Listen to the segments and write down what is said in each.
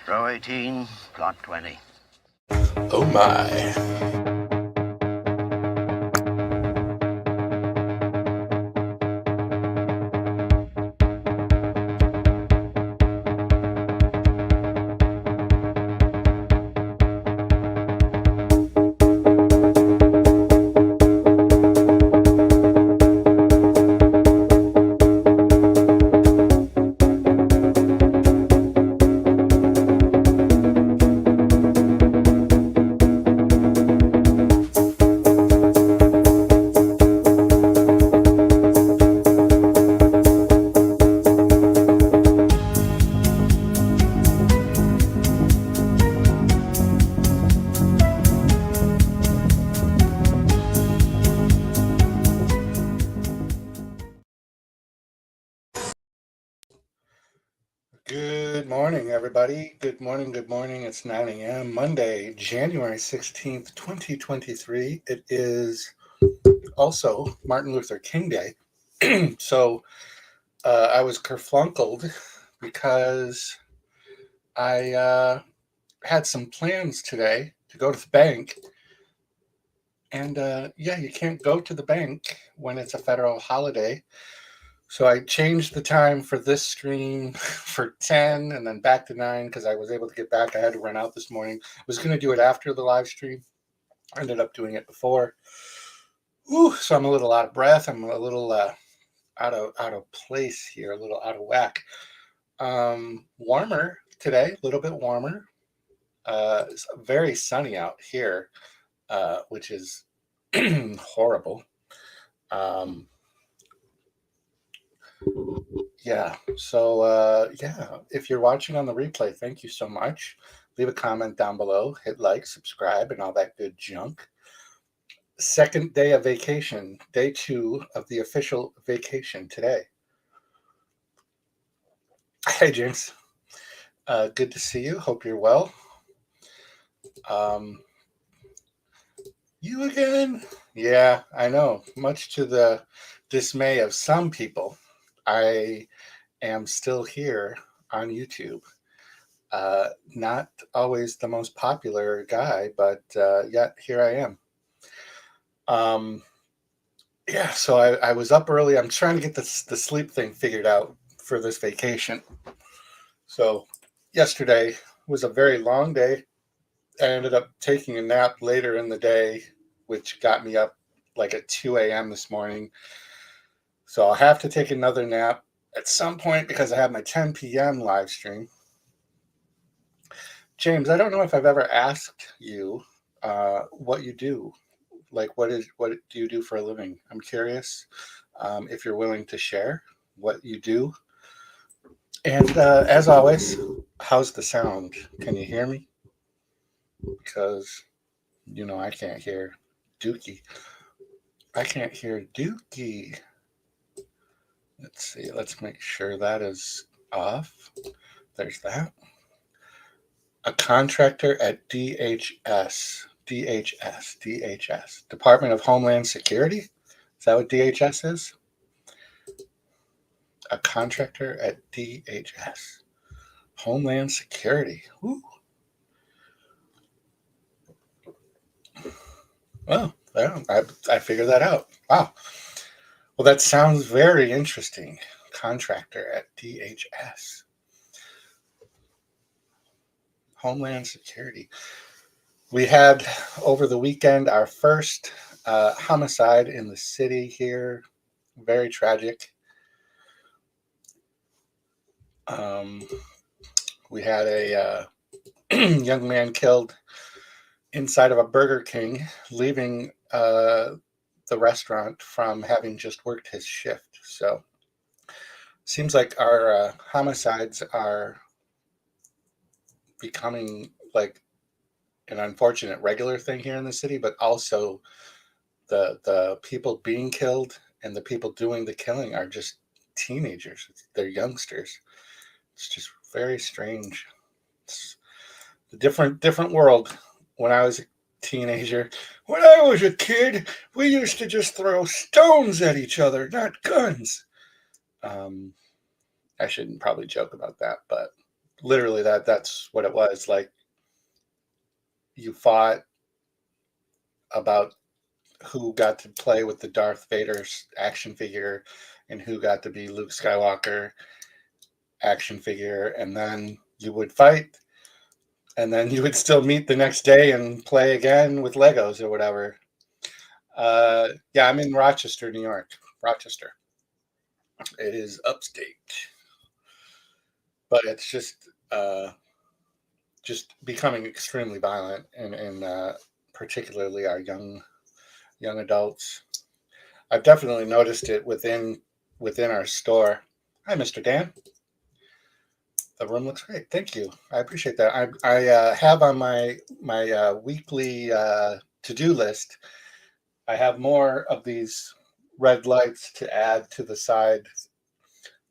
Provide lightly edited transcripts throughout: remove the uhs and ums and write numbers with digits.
Row 18, plot 20. Oh my. Good morning, everybody. Good morning, good morning. It's 9 a.m. Monday, January 16th, 2023. It is also Martin Luther King Day. So I was kerflunkled because I had some plans today to go to the bank. And you can't go to the bank when it's a federal holiday. So I changed the time for this stream for 10 and then back to 9 because I was able to get back. I had to run out this morning. I was going to do it after the live stream. I ended up doing it before. So I'm a little out of breath. I'm a little out of place here, a little out of whack. Warmer today, a little bit warmer. It's very sunny out here, which is horrible. If you're watching on the replay, thank you so much. Leave a comment down below, hit like, subscribe, and all that good junk. Second day of vacation, day 2 of the official vacation today. Hey, James. Good to see you. Hope you're well. You again? Yeah, I know. Much to the dismay of some people, I am still here on YouTube. Not always the most popular guy, but yet here I am. So I was up early. I'm trying to get the sleep thing figured out for this vacation. So yesterday was a very long day. I ended up taking a nap later in the day, which got me up like at 2 a.m. this morning. So I'll have to take another nap at some point because I have my 10 p.m. live stream. James, I don't know if I've ever asked you what you do. Like, what do you do for a living? I'm curious if you're willing to share what you do. And as always, how's the sound? Can you hear me? Because, I can't hear Dookie. I can't hear Dookie. Let's see. Let's make sure that is off. There's that. A contractor at DHS, Department of Homeland Security. Is that what DHS is? A contractor at DHS, Homeland Security. Ooh. Well, I figured that out. Wow. Well, that sounds very interesting. Contractor at DHS, Homeland Security. We had over the weekend our first homicide in the city here. Very tragic. We had a young man killed inside of a Burger King, leaving the restaurant from having just worked his shift. So seems like our homicides are becoming like an unfortunate regular thing here in the city, but also the people being killed and the people doing the killing are just teenagers. They're youngsters. It's just very strange. It's a different world. When I was a teenager, when I was a kid, we used to just throw stones at each other, not guns. I shouldn't probably joke about that, but literally that's what it was. Like, you fought about who got to play with the Darth Vader's action figure and who got to be Luke Skywalker action figure, and then you would fight, and then you would still meet the next day and play again with Legos or whatever. Yeah, I'm in Rochester, New York. Rochester. It is upstate, but it's just becoming extremely violent, and particularly our young adults. I've definitely noticed it within our store. Hi, Mr. Dan. The room looks great. Thank you. I appreciate that. I have on my weekly to-do list. I have more of these red lights to add to the side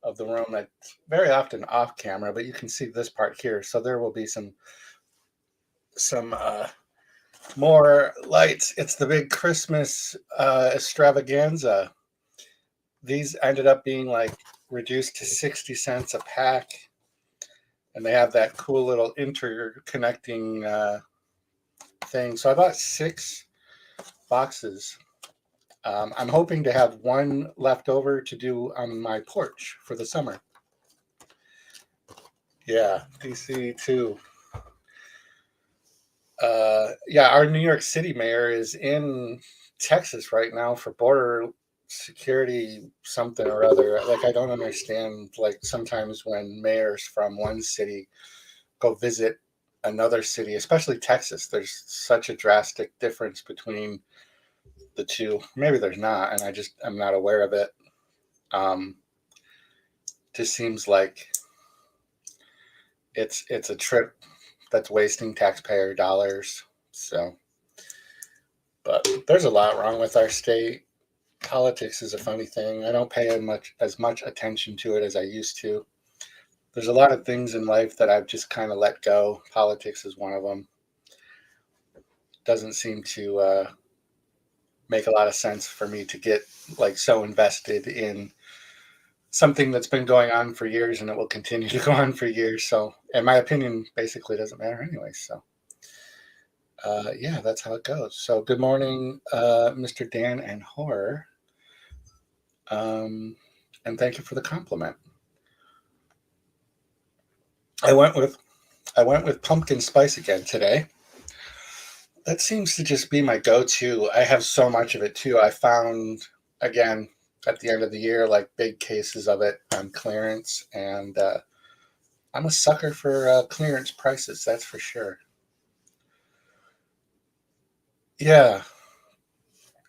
of the room. That's very often off camera, but you can see this part here. So there will be some more lights. It's the big Christmas extravaganza. These ended up being like reduced to 60 cents a pack, and they have that cool little interconnecting thing. So I bought 6 boxes. I'm hoping to have one left over to do on my porch for the summer. Yeah, DC too. Yeah, our New York City mayor is in Texas right now for border security something or other. Like, I don't understand, like, sometimes when mayors from one city go visit another city, especially Texas, there's such a drastic difference between the two. Maybe there's not, and I'm not aware of it. Um, just seems like it's a trip that's wasting taxpayer dollars. So, but there's a lot wrong with our state. Politics is a funny thing. I don't pay as much attention to it as I used to. There's a lot of things in life that I've just kind of let go. Politics is one of them. Doesn't seem to make a lot of sense for me to get like so invested in something that's been going on for years and it will continue to go on for years. So, and my opinion basically doesn't matter anyway. So, yeah, that's how it goes. So, good morning, Mr. Dan and Horror. And thank you for the compliment. I went with pumpkin spice again today. That seems to just be my go-to. I have so much of it too. I found, again, at the end of the year, like big cases of it on clearance, and I'm a sucker for clearance prices. That's for sure. Yeah,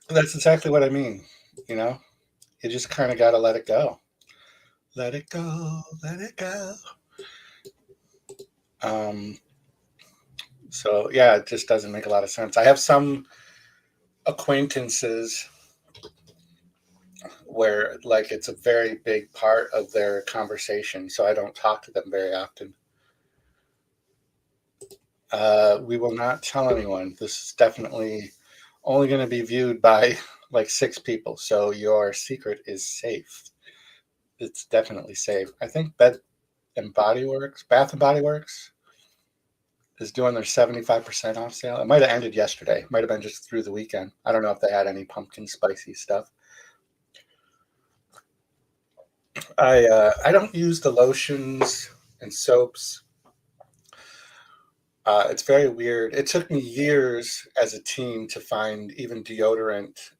that's exactly what I mean. You know, you just kind of got to let it go. Let it go. Let it go. Um, so yeah, it just doesn't make a lot of sense. I have some acquaintances where like it's a very big part of their conversation, so I don't talk to them very often. We will not tell anyone. This is definitely only going to be viewed by like 6 people, so your secret is safe. It's definitely safe. I think Bath and Body Works is doing their 75% off sale. It might have ended yesterday. It might have been just through the weekend. I don't know if they had any pumpkin spicy stuff. I don't use the lotions and soaps. It's very weird. It took me years as a teen to find even deodorant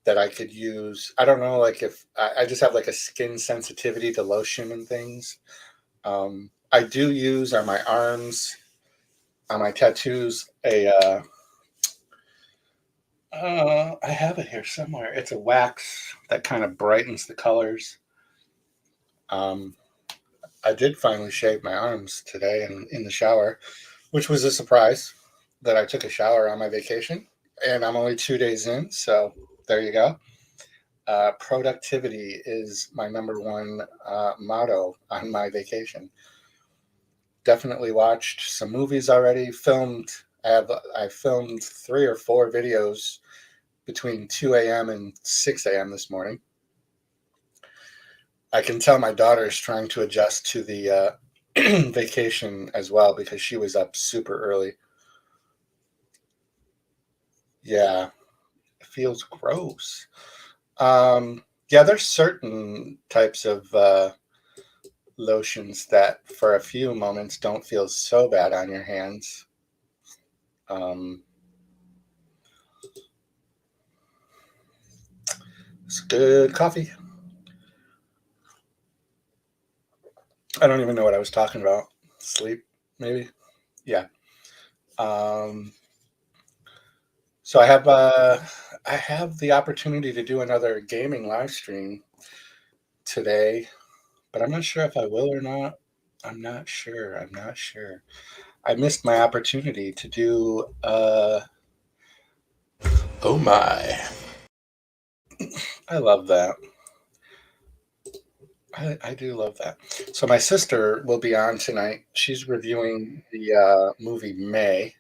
that I could use. I don't know, like if I just have like a skin sensitivity to lotion and things. I do use on my arms, on my tattoos, I have it here somewhere. It's a wax that kind of brightens the colors. Um, I did finally shave my arms today in the shower, which was a surprise that I took a shower on my vacation. And I'm only 2 days in, so there you go. Productivity is my number one motto on my vacation. Definitely watched some movies already. I filmed 3 or 4 videos between 2 a.m. and 6 a.m. this morning. I can tell my daughter is trying to adjust to the vacation as well because she was up super early. Yeah, it feels gross. Yeah, there's certain types of lotions that for a few moments don't feel so bad on your hands. Um, it's good coffee. I don't even know what I was talking about. Sleep, maybe. Yeah. Um, so I have the opportunity to do another gaming live stream today, but I'm not sure if I will or not. I'm not sure. I'm not sure. I missed my opportunity to do. Oh my! I love that. I do love that. So my sister will be on tonight. She's reviewing the movie May.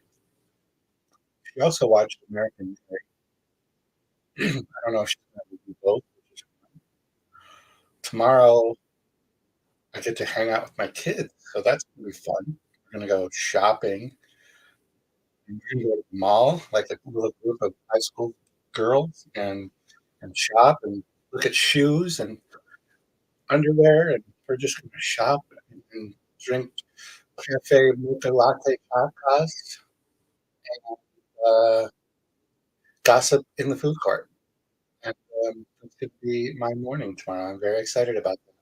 She also watched American Pie. I don't know if she's going to review both. Tomorrow I get to hang out with my kids, so that's gonna be fun. We're gonna go shopping. We're gonna go to the mall, like a little group of high school girls, and shop and look at shoes and underwear, and we're just gonna shop and drink cafe mocha latte cacas, uh, gossip in the food court. And it's gonna be my morning tomorrow. I'm very excited about that.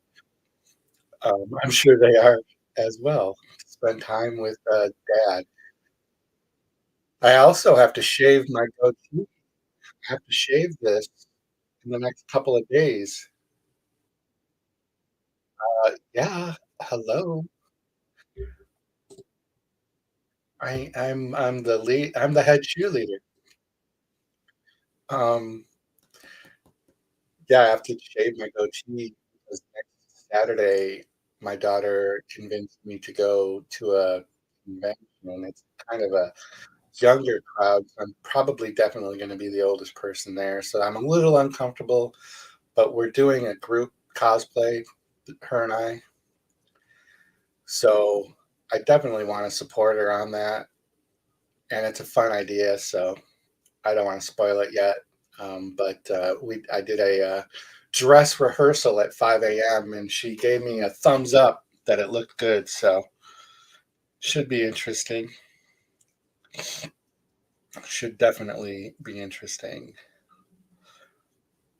I'm sure they are as well. Spend time with dad. I also have to shave my goatee. I have to shave this in the next couple of days. Yeah, hello. I'm the lead. I'm the head cheerleader. Um, yeah, I have to shave my goatee because next Saturday my daughter convinced me to go to a convention, and it's kind of a younger crowd. I'm probably definitely going to be the oldest person there, so I'm a little uncomfortable. But we're doing a group cosplay, her and I. So I definitely want to support her on that, and it's a fun idea. So I don't want to spoil it yet. But I did a dress rehearsal at 5 a.m. and she gave me a thumbs up that it looked good. So should be interesting. Should definitely be interesting.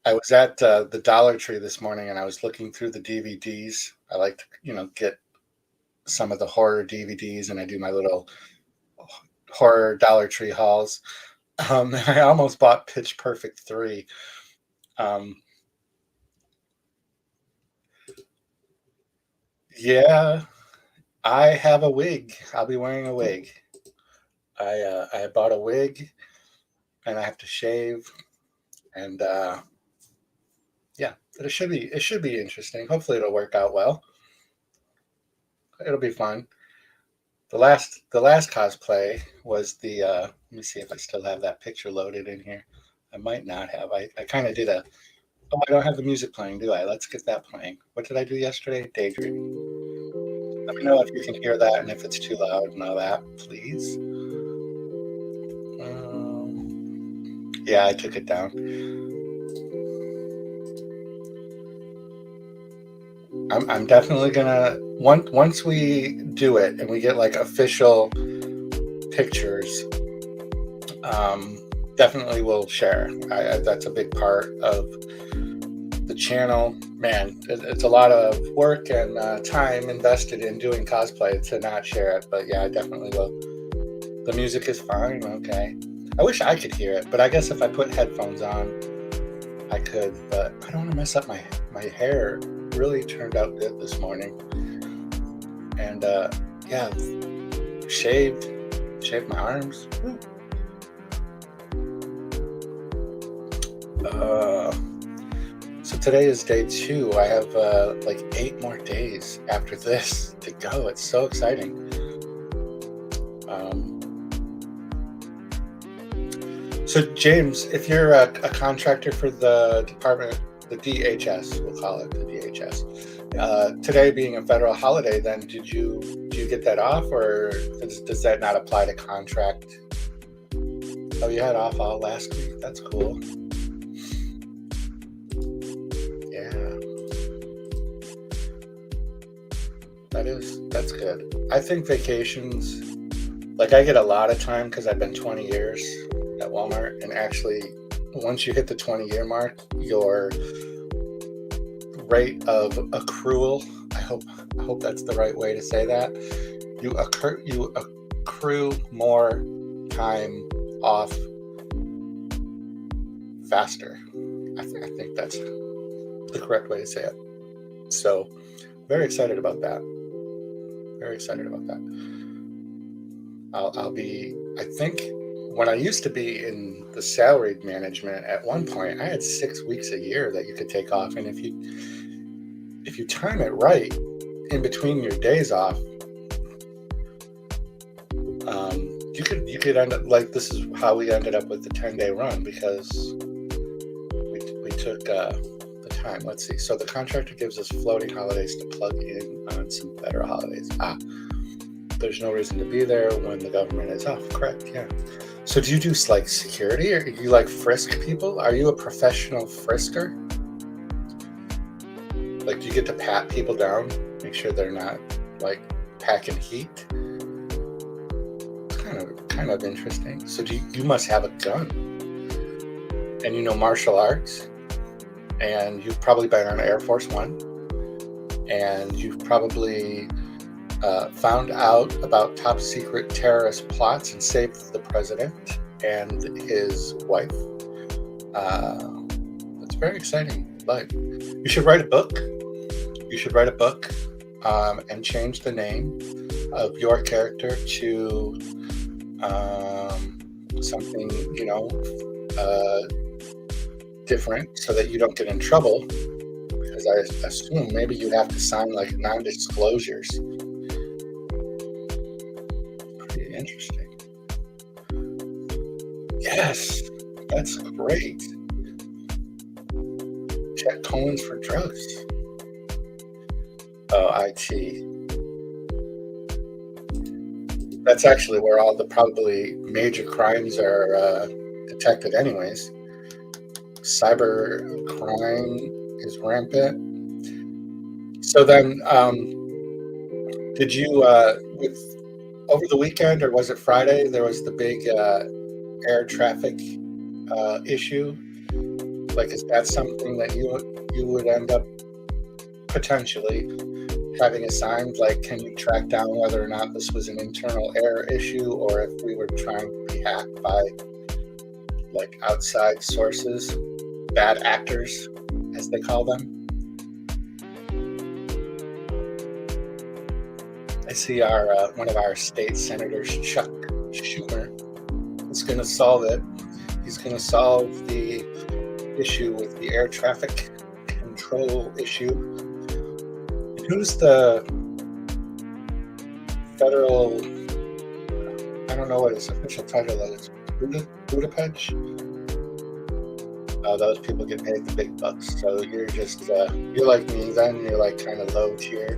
I was at the Dollar Tree this morning and I was looking through the DVDs. I like to, get some of the horror DVDs, and I do my little horror Dollar Tree hauls. I almost bought Pitch Perfect 3. Um, yeah, I have a wig. I'll be wearing a wig. I bought a wig and I have to shave, and yeah, but it should be interesting. Hopefully it'll work out well. It'll be fun. The last cosplay was the let me see if I still have that picture loaded in here. I might not have. I kind of did a oh, I don't have the music playing, do I? Let's get that playing. What did I do yesterday? Daydream. Let me know if you can hear that and if it's too loud and all that, please. Yeah, I took it down. I'm definitely gonna once we do it and we get like official pictures. Um, Definitely will share. That's a big part of the channel. Man, it's a lot of work and time invested in doing cosplay to not share it. But yeah, I definitely will. The music is fine. Okay. I wish I could hear it, but I guess if I put headphones on, I could. But I don't want to mess up my hair. Really turned out good this morning, and yeah, shaved my arms. So today is day 2. I have like 8 more days after this to go. It's so exciting. So James, if you're a contractor for the Department the DHS, we'll call it the DHS. Today being a federal holiday, then do you get that off, or does that not apply to contract? Oh, you had off all last week. That's cool. Yeah, that's good. I think vacations, like I get a lot of time because I've been 20 years at Walmart, and actually once you hit the 20-year mark, your rate of accrual, I hope that's the right way to say that, you accrue more time off faster. I think that's the correct way to say it. So very excited about that. I'll be, I think, when I used to be in the salaried management, at one point I had 6 weeks a year that you could take off, and if you time it right in between your days off, you could end up like, this is how we ended up with the 10-day run, because we took the time. Let's see. So the contractor gives us floating holidays to plug in on some federal holidays. There's no reason to be there when the government is off. Correct. Yeah. So do you do like security, or do you like frisk people? Are you a professional frisker? Like, do you get to pat people down, make sure they're not like packing heat? It's kind of interesting. So you must have a gun, and you know martial arts, and you've probably been on Air Force One, and you've probably found out about top secret terrorist plots and saved the president and his wife. It's a very exciting life. You should write a book. And change the name of your character to something, different, so that you don't get in trouble. Because I assume maybe you have to sign like non-disclosures. Pretty interesting. Yes, that's great. Check Collins for drugs. Oh, IT. That's actually where all the probably major crimes are detected anyways. Cyber crime is rampant. So then, did you, over the weekend, or was it Friday, there was the big air traffic issue? Like, is that something that you would end up potentially having assigned? Like, can you track down whether or not this was an internal air issue, or if we were trying to be hacked by like outside sources, bad actors, as they call them? I see our one of our state senators, Chuck Schumer, is going to solve it. He's going to solve the issue with the air traffic control issue. Who's the federal, I don't know what his official title is, Budapest? Those people get paid the big bucks. So you're just, you're like me then, you're like kind of low tier.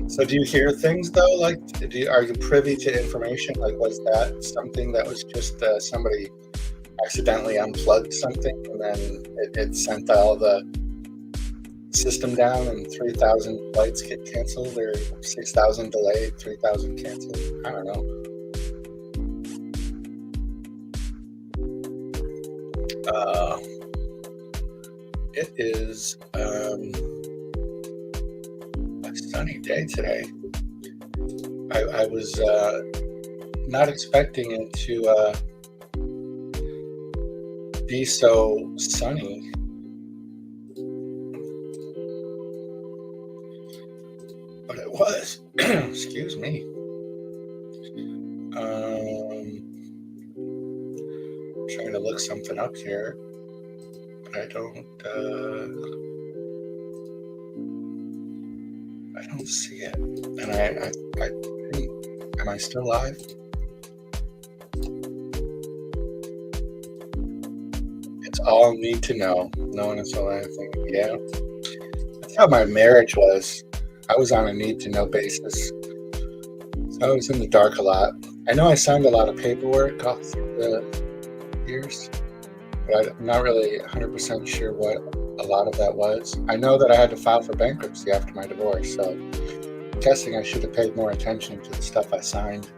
So do you hear things though? Like, are you privy to information? Like, was that something that was just somebody accidentally unplugged something, and then it sent all the system down, and 3,000 flights get canceled, or 6,000 delayed, 3,000 canceled? I don't know. It is a sunny day today. I was not expecting it to be so sunny. But it was. Excuse me. Trying to look something up here, but I don't see it. And I am I still live? all need to know. No one has told anything. Yeah. That's how my marriage was. I was on a need to know basis. So I was in the dark a lot. I know I signed a lot of paperwork all through the years, but I'm not really 100% sure what a lot of that was. I know that I had to file for bankruptcy after my divorce, so I'm guessing I should have paid more attention to the stuff I signed.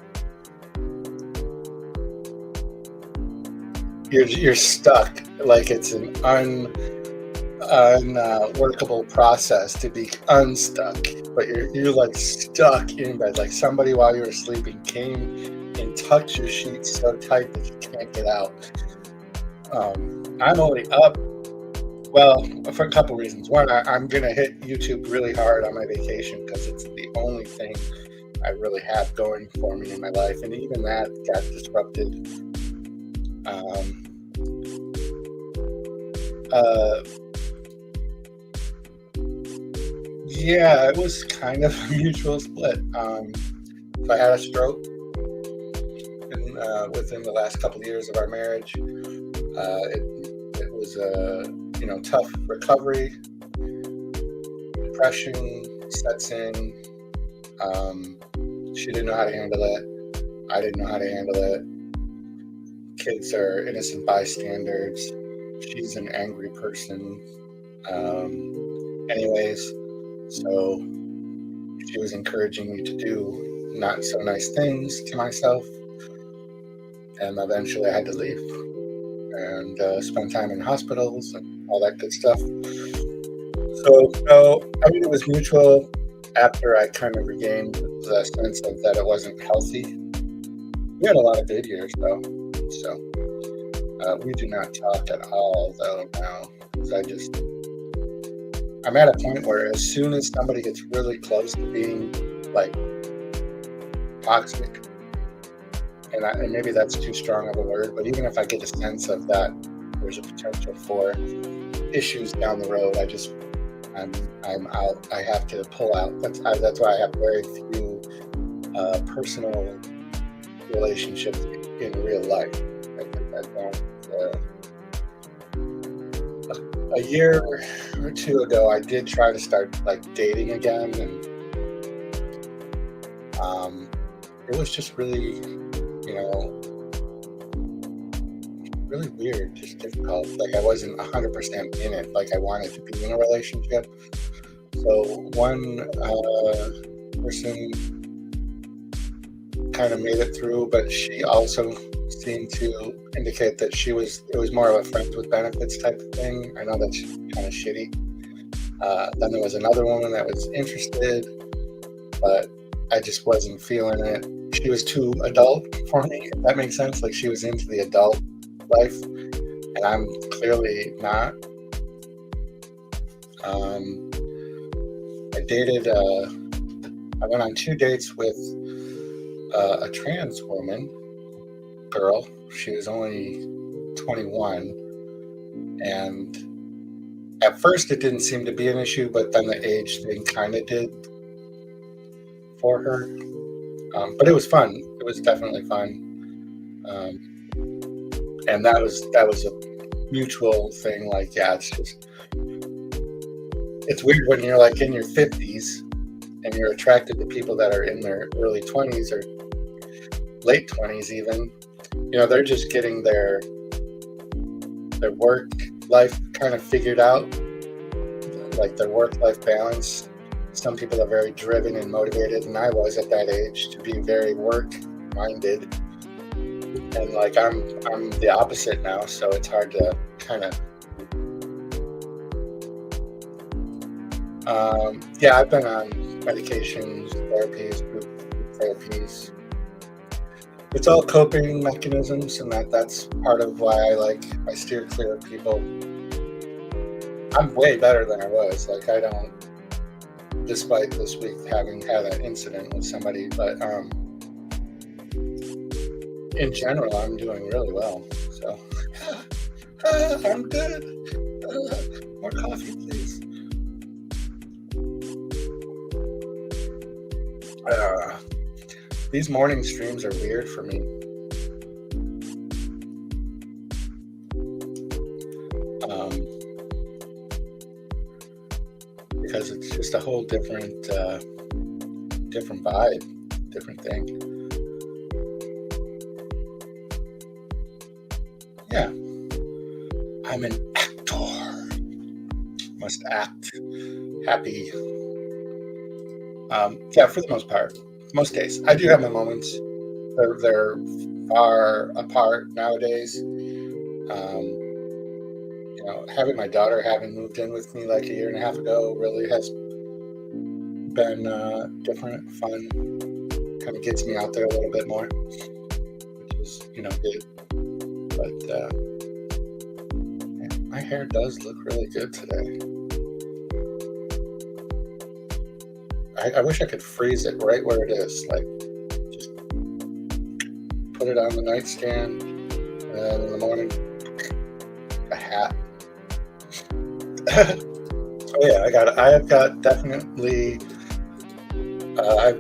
You're stuck, like it's an unworkable process to be unstuck, but you're like stuck in bed, like somebody while you were sleeping came and tucked your sheets so tight that you can't get out. I'm only up, well, for a couple reasons. One, I'm gonna hit YouTube really hard on my vacation because it's the only thing I really have going for me in my life, and even that got disrupted. Yeah, it was kind of a mutual split. So I had a stroke within the last couple of years of our marriage. It was a tough recovery. Depression sets in. She didn't know how to handle it. I didn't know how to handle it. Kids are innocent bystanders. She's an angry person. Anyways, so she was encouraging me to do not so nice things to myself. And eventually I had to leave and spend time in hospitals and all that good stuff. So, I mean, it was mutual after I kind of regained the sense of that it wasn't healthy. We had a lot of good years, though. So, we do not talk at all, though, now. Because I'm at a point where as soon as somebody gets really close to being, like, toxic, and maybe that's too strong of a word, but even if I get a sense of that, there's a potential for issues down the road, I'm out. I have to pull out. That's why I have very few personal relationships in real life. A year or two ago, I did try to start dating again, and it was just really, really weird, just difficult. Like I wasn't 100% in it. Like I wanted to be in a relationship. So one person kind of made it through, but she also seemed to indicate that it was more of a friends with benefits type of thing. I know that's kind of shitty. Then there was another woman that was interested, but I just wasn't feeling it. She was too adult for me, if that makes sense. Like she was into the adult life, and I'm clearly not. I went on 2 dates with a trans girl. She was only 21, and at first it didn't seem to be an issue, but then the age thing kind of did for her. But it was fun. It was definitely fun. And that was a mutual thing. Like, yeah, it's weird when you're like in your 50s and you're attracted to people that are in their early 20s or late 20s even. They're just getting their work life kind of figured out, like their work-life balance. Some people are very driven and motivated, and I was at that age to be very work-minded. And like I'm the opposite now, so it's hard to kind of. I've been on medications, therapies, group therapies. It's all coping mechanisms, and that's part of why I steer clear of people. I'm way better than I was. Like I don't, despite this week having had an incident with somebody, but in general, I'm doing really well. So I'm good. More coffee, please. These morning streams are weird for me. because it's just a whole different vibe, different thing. Yeah, I'm an actor. Must act happy. Yeah, for the most part, most days. I do have my moments. They're far apart nowadays. Having my daughter having moved in with me like a year and a half ago really has been different, fun. Kind of gets me out there a little bit more, which is good. But yeah, my hair does look really good today. I wish I could freeze it right where it is, like just put it on the nightstand, and then in the morning, a hat. Oh yeah, I definitely. I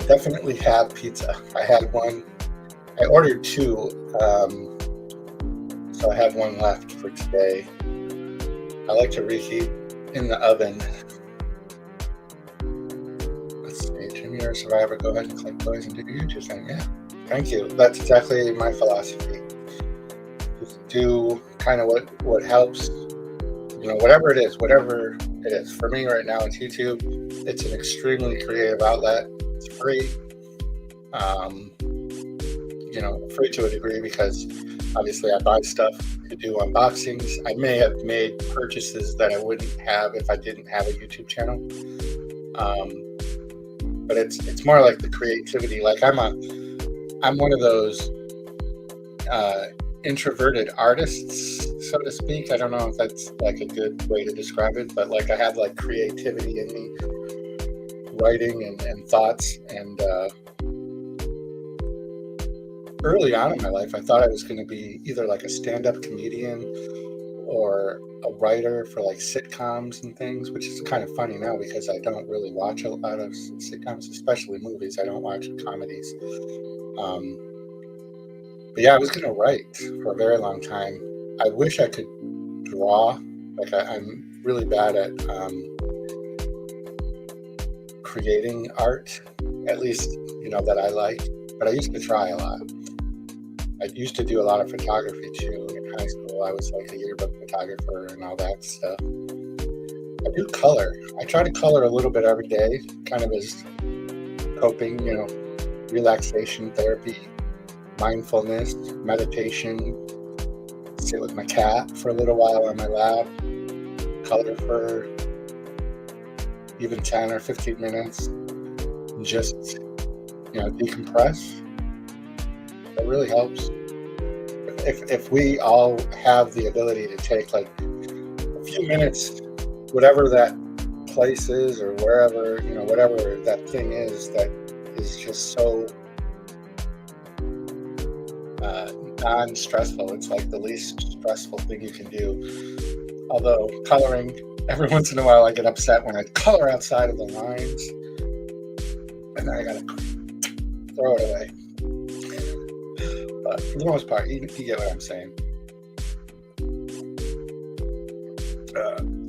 definitely have pizza. I had one. I ordered two, so I have one left for today. I like to reheat in the oven. Let's see, Jimmy, you're a survivor. Go ahead and click boys and do your YouTube thing. Yeah, thank you. That's exactly my philosophy. Just do kind of what helps. Whatever it is. For me right now, it's YouTube. It's an extremely creative outlet. It's free. Free to a degree because obviously I buy stuff to do unboxings. I may have made purchases that I wouldn't have if I didn't have a YouTube channel. But it's more like the creativity. Like I'm one of those introverted artists, so to speak. I don't know if that's like a good way to describe it, but like I have like creativity in me, writing and thoughts. And early on in my life, I thought I was going to be either like a stand-up comedian or a writer for like sitcoms and things, which is kind of funny now because I don't really watch a lot of sitcoms, especially movies. I don't watch comedies. But yeah, I was going to write for a very long time. I wish I could draw. Like I'm really bad at creating art, at least, that I like. But I used to try a lot. I used to do a lot of photography too. In high school, I was like a yearbook photographer and all that stuff. I do color. I try to color a little bit every day, kind of as coping, relaxation therapy, mindfulness, meditation. Sit with my cat for a little while on my lap, color for even 10 or 15 minutes, and just, decompress. That really helps. If we all have the ability to take like a few minutes, whatever that place is or wherever, whatever that thing is that is just so non-stressful. It's like the least stressful thing you can do. Although coloring, every once in a while I get upset when I color outside of the lines and then I gotta throw it away. But for the most part, you get what I'm saying.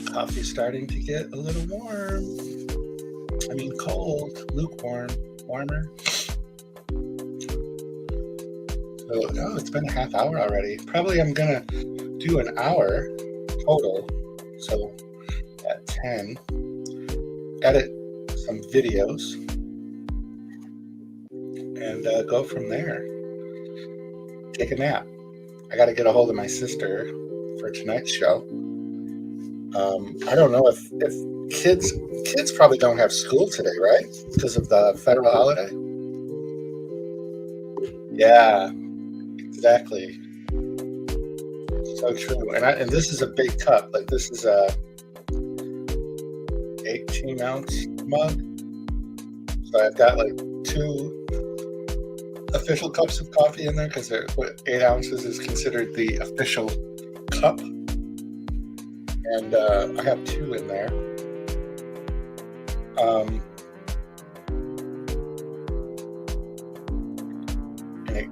Coffee's starting to get a little warm. I mean cold, lukewarm, warmer. So, it's been a half hour already. Probably I'm going to do an hour total. So at 10, edit some videos, and go from there. Take a nap. I got to get a hold of my sister for tonight's show. I don't know if kids probably don't have school today, right? Because of the federal holiday. Yeah. Exactly. So true. And this is a big cup. Like this is a 18-ounce mug. So I've got like 2 official cups of coffee in there because 8 ounces is considered the official cup. And I have 2 in there.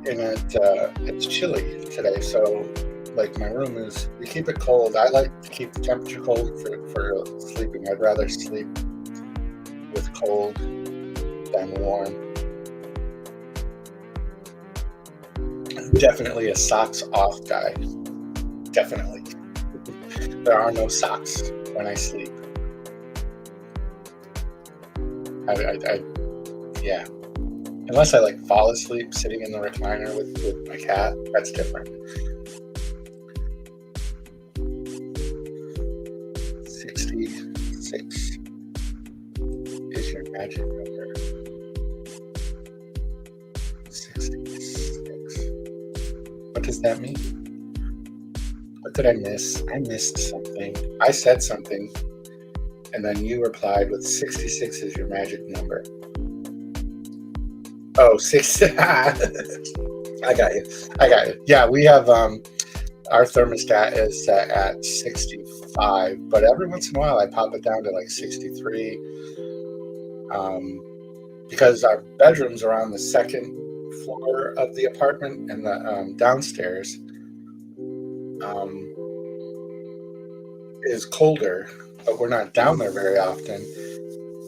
And it's chilly today, so like my room is, we keep it cold. I like to keep the temperature cold for sleeping. I'd rather sleep with cold than warm. Definitely a socks off guy. Definitely. There are no socks when I sleep. Yeah. Unless I like fall asleep sitting in the recliner with my cat, that's different. 66 is your magic number. 66. What does that mean? What did I miss? I missed something. I said something, and then you replied with 66 is your magic number. Oh, 6. I got you. Yeah, we have our thermostat is set at 65, but every once in a while I pop it down to like 63 because our bedrooms are on the second floor of the apartment, and the downstairs is colder, but we're not down there very often.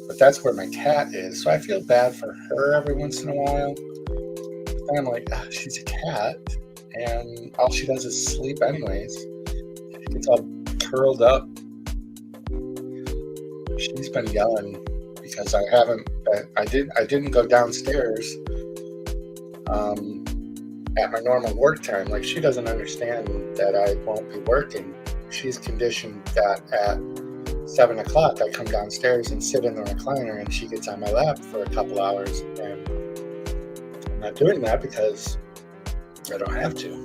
But that's where my cat is, so I feel bad for her every once in a while. And I'm like, she's a cat, and all she does is sleep anyways. She gets all curled up. She's been yelling because I didn't go downstairs at my normal work time. Like, she doesn't understand that I won't be working. She's conditioned that at 7 o'clock I come downstairs and sit in the recliner, and she gets on my lap for a couple hours. And I'm not doing that because I don't have to.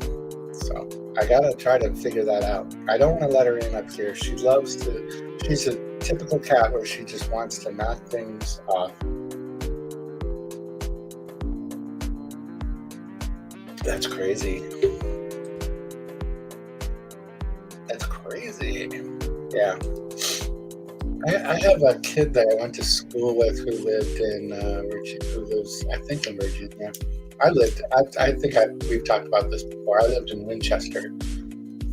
So I gotta try to figure that out. I don't want to let her in up here. She's a typical cat where she just wants to knock things off. That's crazy. Yeah. I have a kid that I went to school with who lived in in Virginia. We've talked about this before. I lived in Winchester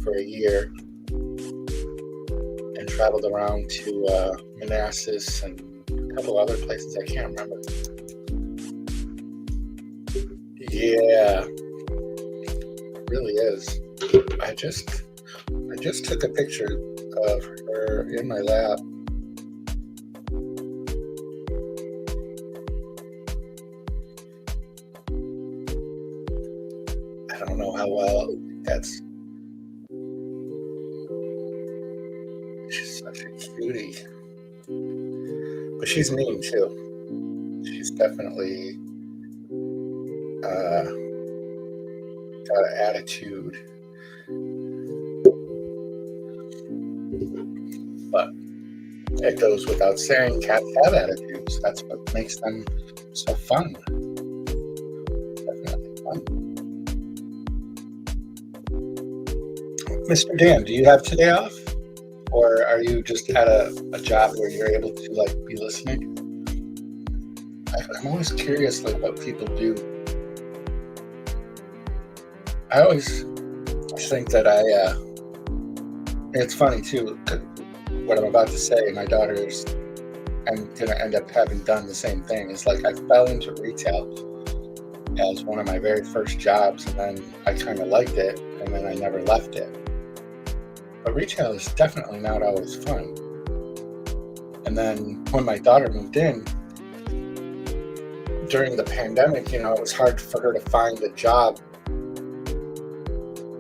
for a year and traveled around to Manassas and a couple other places. I can't remember. Yeah, it really is. I just took a picture of her in my lap. I don't know how well that's. She's such a cutie. But she's mean too. She's definitely got an attitude. But it goes without saying, cats have attitudes. That's what makes them so fun. Definitely fun. Mr. Dan, do you have today off? Or are you just at a job where you're able to be listening? I'm always curious what people do. I always think that it's funny too, what I'm about to say. My daughter's, I'm going to end up having done the same thing. It's like I fell into retail as one of my very first jobs, and then I kind of liked it, and then I never left it. But retail is definitely not always fun. And then when my daughter moved in, during the pandemic, it was hard for her to find a job.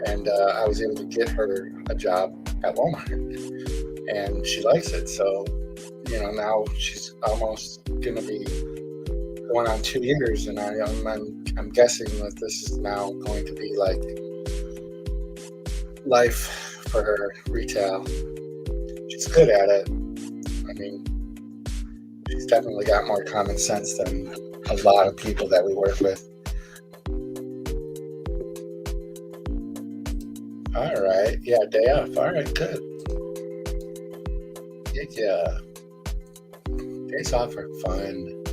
And I was able to get her a job at Walmart. And she likes it. So, now she's almost going to be going on 2 years. And I'm guessing that this is now going to be life for her, retail. She's good at it. I mean, she's definitely got more common sense than a lot of people that we work with. All right. Yeah, day off. All right, good. Yeah. Days off are fun.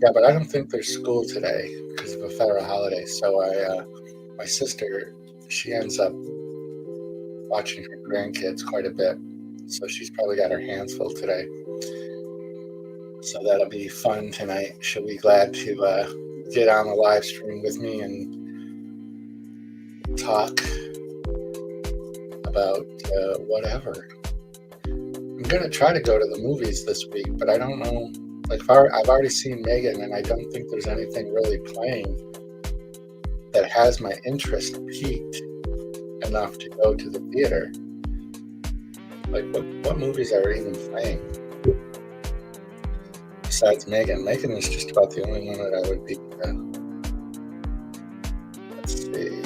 Yeah, but I don't think there's school today because of a federal holiday. So my sister she ends up watching her grandkids quite a bit. So she's probably got her hands full today. So that'll be fun tonight. She'll be glad to get on the live stream with me and talk about whatever. I'm going to try to go to the movies this week, but I don't know. Like, I've already seen Megan, and I don't think there's anything really playing that has my interest piqued enough to go to the theater. Like, what movies are even playing besides Megan? Megan is just about the only one that I would be. Let's see.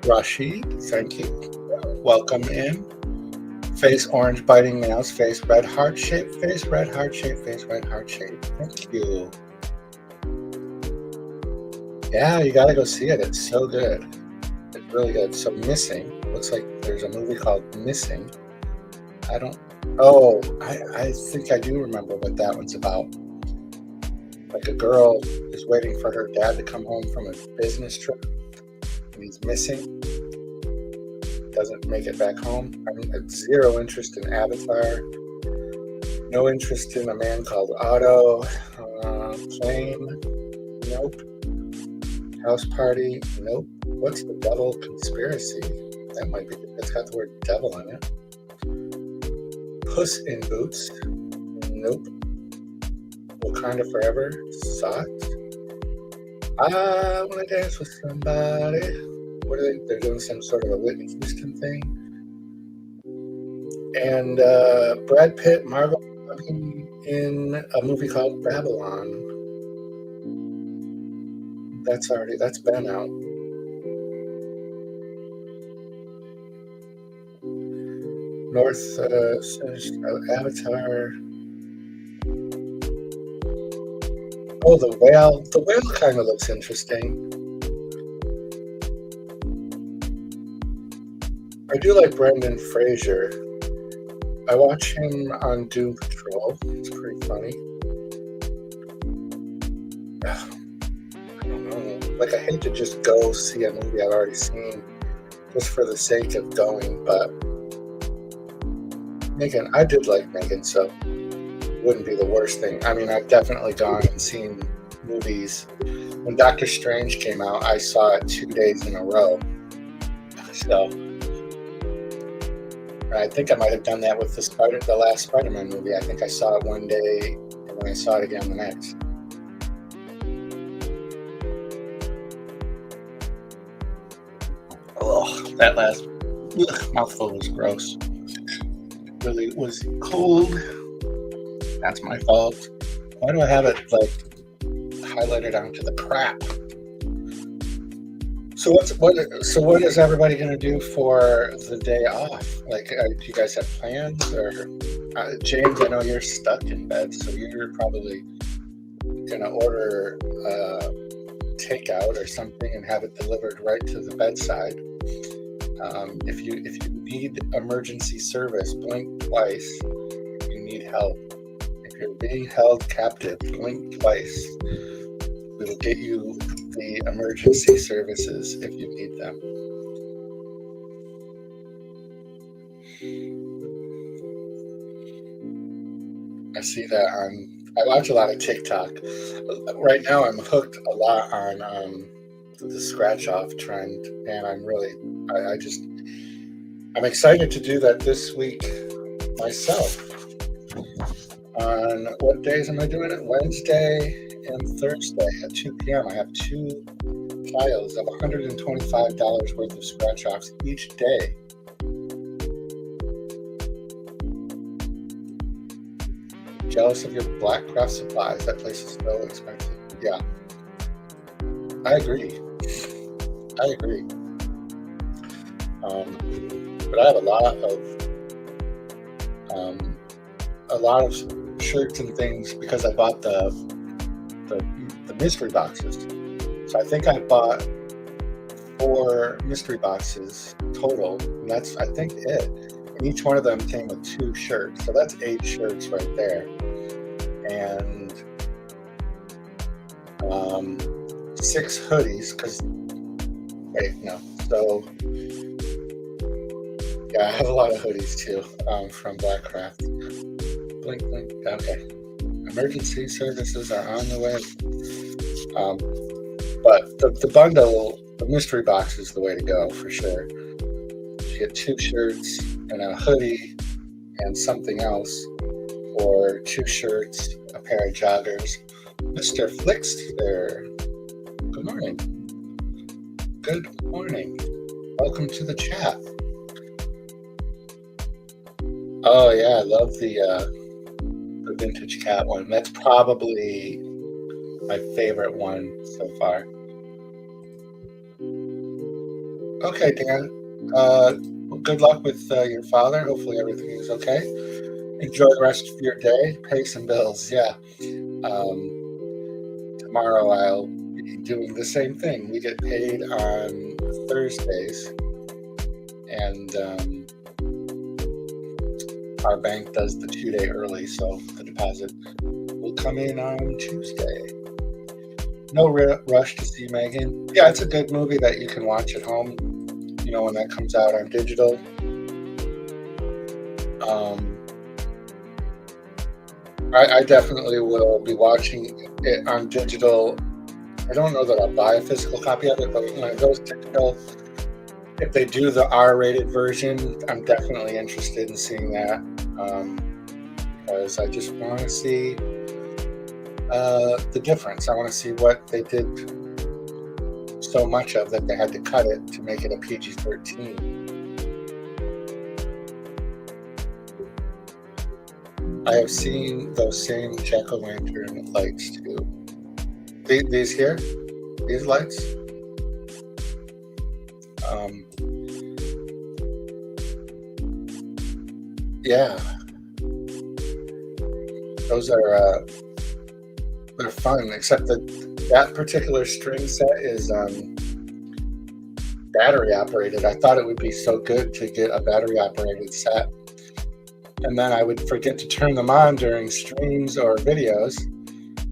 Rashid, thank you. Welcome in. Face orange biting nails, face red heart shape, face red heart shape, face red heart shape. Thank you. Yeah, you gotta go see it. It's so good. It's really good. So Missing. Looks like there's a movie called Missing. I think I do remember what that one's about. Like, a girl is waiting for her dad to come home from a business trip, and he's missing. Doesn't make it back home. I mean, zero interest in Avatar. No interest in A Man Called Otto. Plane. Nope. House Party. Nope. What's the Devil Conspiracy? That might be. It's got the word devil in it. Puss in Boots. Nope. Wakanda Forever. Sucks. I want to dance with somebody. What are they? They're doing some sort of a Whitney Houston thing. And Brad Pitt, Margot Robbie in a movie called Babylon. That's been out. Avatar. Oh, The Whale. The Whale kind of looks interesting. I do like Brendan Fraser. I watch him on Doom Patrol. It's pretty funny. I don't know. Like, I hate to just go see a movie I've already seen just for the sake of going, but Megan, I did like Megan, so it wouldn't be the worst thing. I mean, I've definitely gone and seen movies. When Doctor Strange came out, I saw it 2 days in a row. So I think I might have done that with the last Spider-Man movie. I think I saw it one day, and then I saw it again the next. Oh, that last mouthful was gross. Really was cold. That's my fault. Why do I have it like highlighted onto the crap? So what is everybody going to do for the day off? Like, do you guys have plans? Or James, I know you're stuck in bed, so you're probably going to order takeout or something and have it delivered right to the bedside. If you need emergency service, blink twice. If you need help, if you're being held captive, blink twice. We will get you the emergency services if you need them. I see that I watch a lot of TikTok. Right now I'm hooked a lot on the scratch off trend, and I'm excited to do that this week myself. On what days am I doing it? Wednesday and Thursday at 2 p.m. I have 2 piles of $125 worth of scratch offs each day. Jealous of your Black Craft Supplies. That place is so expensive. Yeah, I agree. But I have a lot of shirts and things because I bought the mystery boxes. So I think I bought 4 mystery boxes total, and that's, I think, it. And each one of them came with 2 shirts, so that's 8 shirts right there. And 6 hoodies because, wait, no. So, yeah, I have a lot of hoodies too from Blackcraft. Blink, blink. Okay. Emergency services are on the way. But the bundle, the mystery box is the way to go for sure. You get 2 shirts and a hoodie and something else, or 2 shirts, a pair of joggers. Mr. Flickster, good morning. Good morning. Welcome to the chat. Oh yeah, I love the vintage cat one. That's probably my favorite one so far. Okay, Dan. Good luck with your father. Hopefully everything is okay. Enjoy the rest of your day. Pay some bills. Yeah. Tomorrow I'll be doing the same thing. We get paid on Thursdays, and our bank does the 2-day early, so the deposit will come in on Tuesday. No rush to see Megan. Yeah, it's a good movie that you can watch at home, you know, when that comes out on digital. I definitely will be watching it on digital. I don't know that I'll buy a physical copy of it, but when it goes digital, if they do the R-rated version, I'm definitely interested in seeing that, because I just want to see the difference. I want to see what they did so much of that they had to cut it to make it a PG-13. I have seen those same jack-o'-lantern lights too. These here? These lights? Yeah. Those are they're fun, except that particular string set is battery operated. I thought it would be so good to get a battery operated set, and then I would forget to turn them on during streams or videos,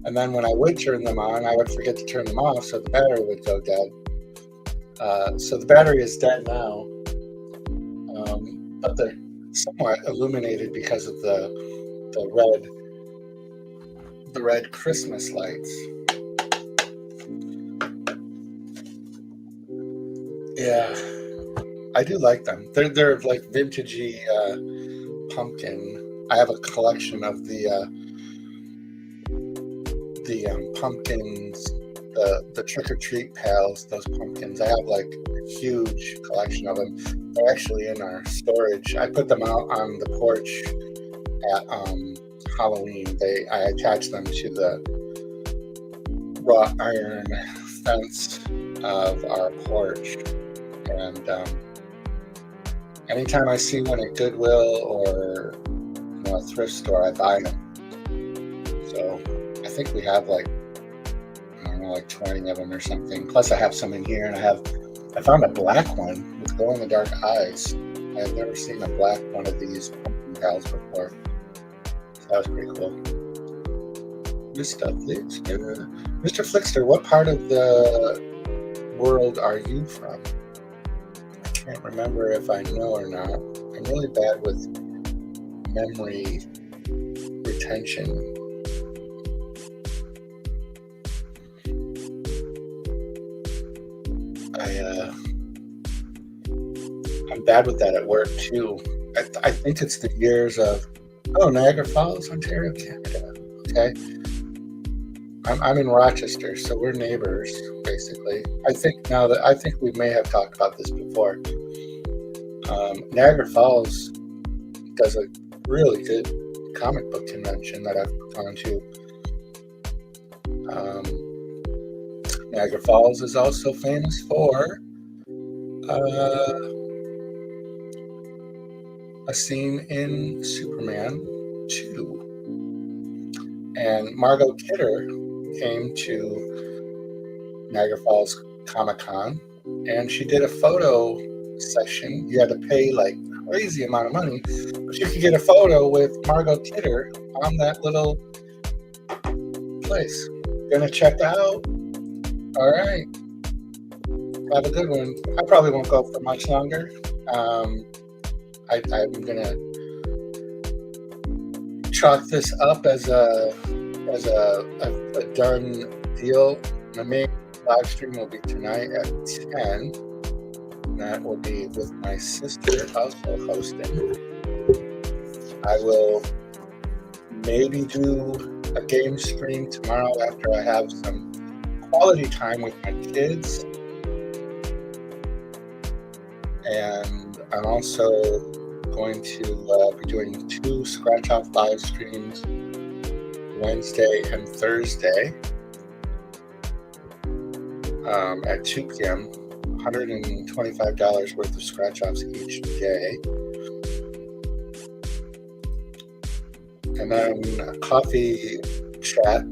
and then when I would turn them on, I would forget to turn them off, so the battery would go dead. So the battery is dead now, but they're somewhat illuminated because of the red Christmas lights. Yeah, I do like them. They're like vintagey pumpkin. I have a collection of the pumpkins, the trick or treat pals. Those pumpkins. I have like a huge collection of them. They're actually in our storage. I put them out on the porch at Halloween. I attached them to the wrought iron fence of our porch, and anytime I see one at Goodwill or a thrift store, I buy them. So I think we have like 20 of them or something. Plus I have some in here, and I found a black one with glow in the dark eyes. I've never seen a black one of these pumpkin pals before. That was pretty cool. Mr. Flickster, what part of the world are you from? I can't remember if I know or not. I'm really bad with memory retention. I'm bad with that at work too. I think it's the years of Niagara Falls, Ontario, Canada. Okay. I'm in Rochester, so we're neighbors, basically. I think we may have talked about this before. Niagara Falls does a really good comic book convention that I've gone to. Niagara Falls is also famous for a scene in Superman 2. And Margot Kidder came to Niagara Falls Comic-Con, and she did a photo session. You had to pay like a crazy amount of money, but you could get a photo with Margot Kidder on that little place. Gonna check out All right. Have a good one. I probably won't go for much longer. I'm gonna chalk this up as a done deal. My main live stream will be tonight at 10. And that will be with my sister also hosting. I will maybe do a game stream tomorrow after I have some quality time with my kids. And I'm also going to be doing 2 Scratch Off live streams Wednesday and Thursday at 2 p.m. $125 worth of Scratch Offs each day. And then a coffee chat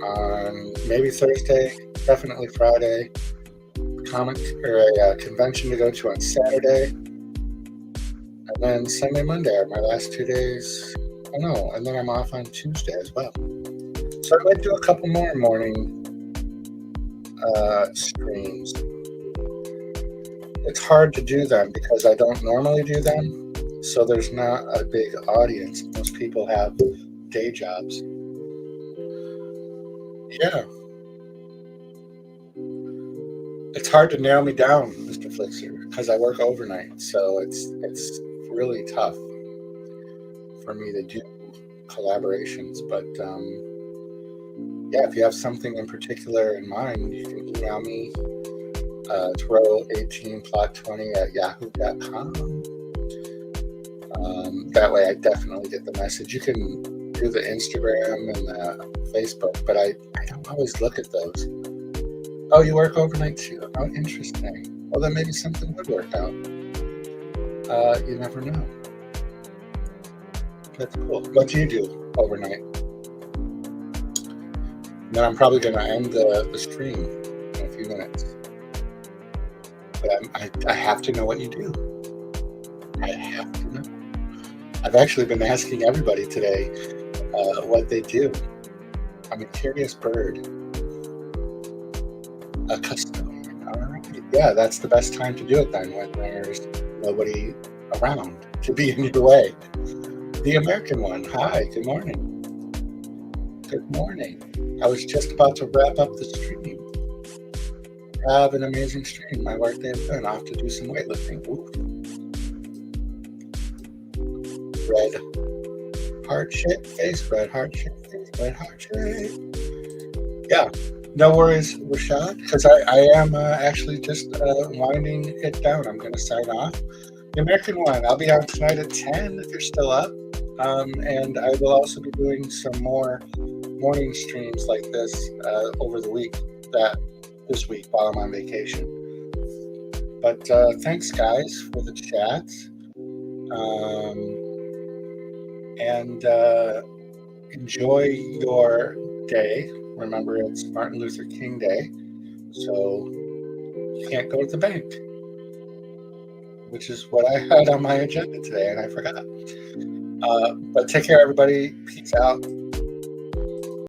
on maybe Thursday, definitely Friday. Comic or a convention to go to on Saturday, and then Sunday, Monday are my last 2 days. Oh no, and then I'm off on Tuesday as well. So I might do a couple more morning streams. It's hard to do them because I don't normally do them, so there's not a big audience. Most people have day jobs. Yeah. It's hard to nail me down, Mr. Flixer, because I work overnight, so it's really tough for me to do collaborations. But yeah, if you have something in particular in mind, you can email me throw18plot20@yahoo.com. That way I definitely get the message. You can do the Instagram and the Facebook, but I don't always look at those. Oh, you work overnight too? Oh, interesting. Well, then maybe something would work out. You never know. That's cool. What do you do overnight? Then I'm probably going to end the stream in a few minutes. But I have to know what you do. I have to know. I've actually been asking everybody today what they do. I'm a curious bird. A custodian. All right. Yeah, that's the best time to do it then, when there's nobody around to be in your way. The American one. Hi, good morning. Good morning. I was just about to wrap up the stream. Have an amazing stream. My workday is done. Off to do some weightlifting. Ooh. Red heart shape face, red heart shape face, red heart shape. Yeah. No worries, Rashad, because I am actually just winding it down. I'm going to sign off. The American one, I'll be on tonight at 10 if you're still up. And I will also be doing some more morning streams like this over the week, this week while I'm on vacation. But thanks, guys, for the chat. And enjoy your day. Remember, it's Martin Luther King Day, so you can't go to the bank, which is what I had on my agenda today, and I forgot. But take care, everybody. Peace out.